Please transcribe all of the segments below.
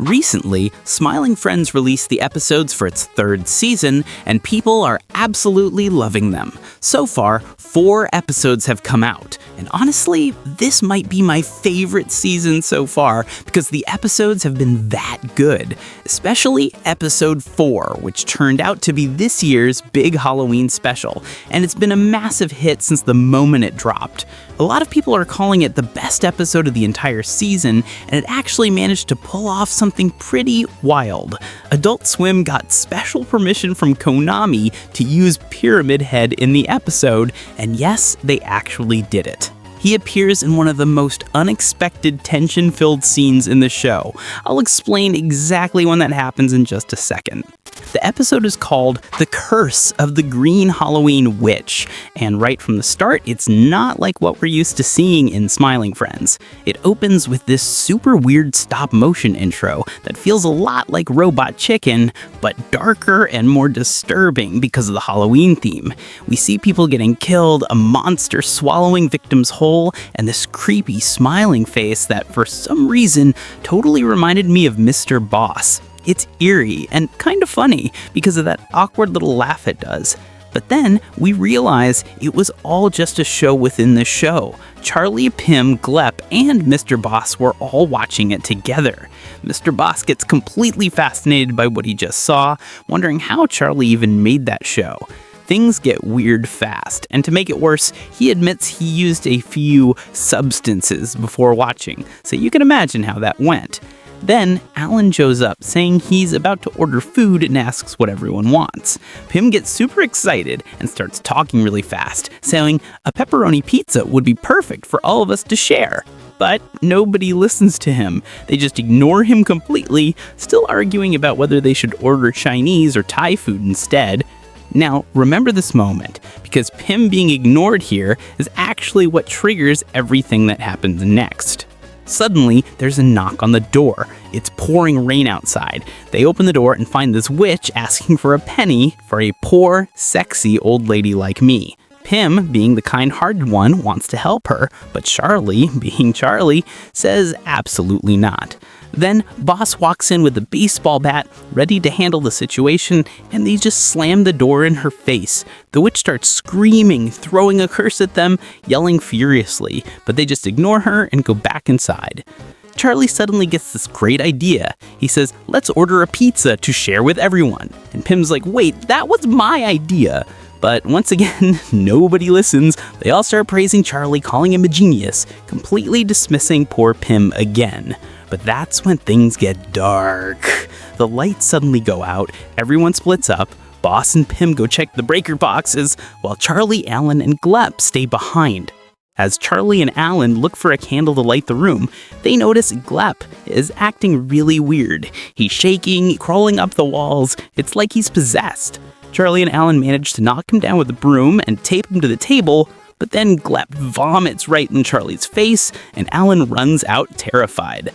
Recently, Smiling Friends released the episodes for its third season, and people are absolutely loving them. So far, 4 episodes have come out, and honestly, this might be my favorite season so far because the episodes have been that good. Especially episode 4, which turned out to be this year's big Halloween special, and it's been a massive hit since the moment it dropped. A lot of people are calling it the best episode of the entire season, and it actually managed to pull off something pretty wild. Adult Swim got special permission from Konami to use Pyramid Head in the episode, and yes, they actually did it. He appears in one of the most unexpected tension-filled scenes in the show. I'll explain exactly when that happens in just a second. The episode is called The Curse of the Green Halloween Witch, and right from the start, it's not like what we're used to seeing in Smiling Friends. It opens with this super weird stop-motion intro that feels a lot like Robot Chicken, but darker and more disturbing because of the Halloween theme. We see people getting killed, a monster swallowing victims whole, and this creepy smiling face that for some reason totally reminded me of Mr. Boss. It's eerie and kind of funny because of that awkward little laugh it does. But then we realize it was all just a show within the show. Charlie, Pim, Glep, and Mr. Boss were all watching it together. Mr. Boss gets completely fascinated by what he just saw, wondering how Charlie even made that show. Things get weird fast, and to make it worse, he admits he used a few substances before watching, so you can imagine how that went. Then, Alan shows up, saying he's about to order food and asks what everyone wants. Pim gets super excited and starts talking really fast, saying a pepperoni pizza would be perfect for all of us to share. But nobody listens to him. They just ignore him completely, still arguing about whether they should order Chinese or Thai food instead. Now, remember this moment, because Pim being ignored here is actually what triggers everything that happens next. Suddenly, there's a knock on the door. It's pouring rain outside. They open the door and find this witch asking for a penny for a poor, sexy old lady like me. Pim, being the kind-hearted one, wants to help her, but Charlie, being Charlie, says absolutely not. Then, Boss walks in with a baseball bat, ready to handle the situation, and they just slam the door in her face. The witch starts screaming, throwing a curse at them, yelling furiously, but they just ignore her and go back inside. Charlie suddenly gets this great idea. He says, "Let's order a pizza to share with everyone." And Pim's like, "Wait, that was my idea." But once again, nobody listens. They all start praising Charlie, calling him a genius, completely dismissing poor Pim again. But that's when things get dark. The lights suddenly go out, everyone splits up, Boss and Pim go check the breaker boxes, while Charlie, Alan, and Glep stay behind. As Charlie and Alan look for a candle to light the room, they notice Glep is acting really weird. He's shaking, crawling up the walls, it's like he's possessed. Charlie and Alan manage to knock him down with a broom and tape him to the table, but then Glep vomits right in Charlie's face, and Alan runs out terrified.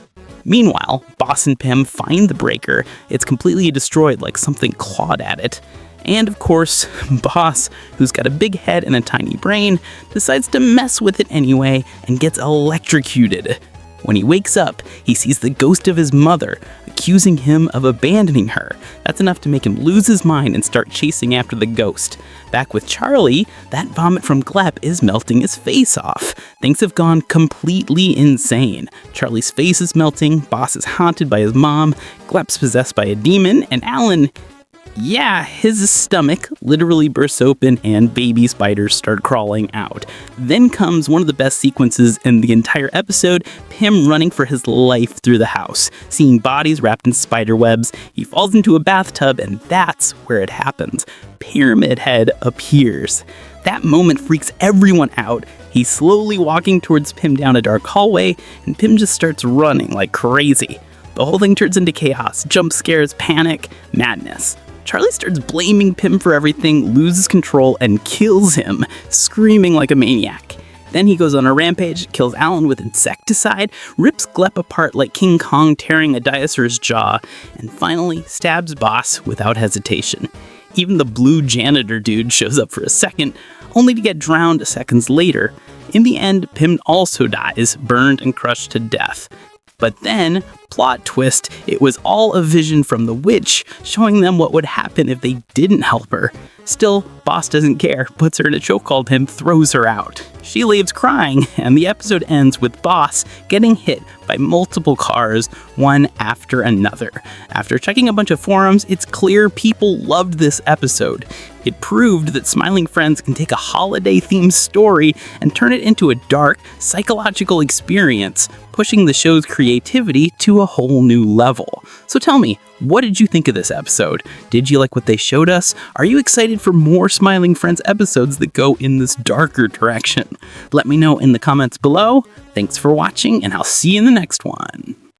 Meanwhile, Boss and Pim find the breaker. It's completely destroyed like something clawed at it. And of course, Boss, who's got a big head and a tiny brain, decides to mess with it anyway and gets electrocuted. When he wakes up, he sees the ghost of his mother, accusing him of abandoning her. That's enough to make him lose his mind and start chasing after the ghost. Back with Charlie, that vomit from Glep is melting his face off. Things have gone completely insane. Charlie's face is melting, Boss is haunted by his mom, Glep's possessed by a demon, and Alan, his stomach literally bursts open and baby spiders start crawling out. Then comes one of the best sequences in the entire episode, Pim running for his life through the house, seeing bodies wrapped in spider webs. He falls into a bathtub, and that's where it happens. Pyramid Head appears. That moment freaks everyone out. He's slowly walking towards Pim down a dark hallway, and Pim just starts running like crazy. The whole thing turns into chaos, jump scares, panic, madness. Charlie starts blaming Pim for everything, loses control, and kills him, screaming like a maniac. Then he goes on a rampage, kills Alan with insecticide, rips Glep apart like King Kong tearing a dinosaur's jaw, and finally stabs Boss without hesitation. Even the blue janitor dude shows up for a second, only to get drowned seconds later. In the end, Pim also dies, burned and crushed to death. But then, Plot twist, it was all a vision from the witch, showing them what would happen if they didn't help her. Still, Boss doesn't care, puts her in a chokehold and throws her out. She leaves crying, and the episode ends with Boss getting hit by multiple cars, one after another. After checking a bunch of forums, it's clear people loved this episode. It proved that Smiling Friends can take a holiday-themed story and turn it into a dark, psychological experience, pushing the show's creativity to a whole new level. So tell me, what did you think of this episode? Did you like what they showed us? Are you excited for more Smiling Friends episodes that go in this darker direction? Let me know in the comments below. Thanks for watching, and I'll see you in the next one.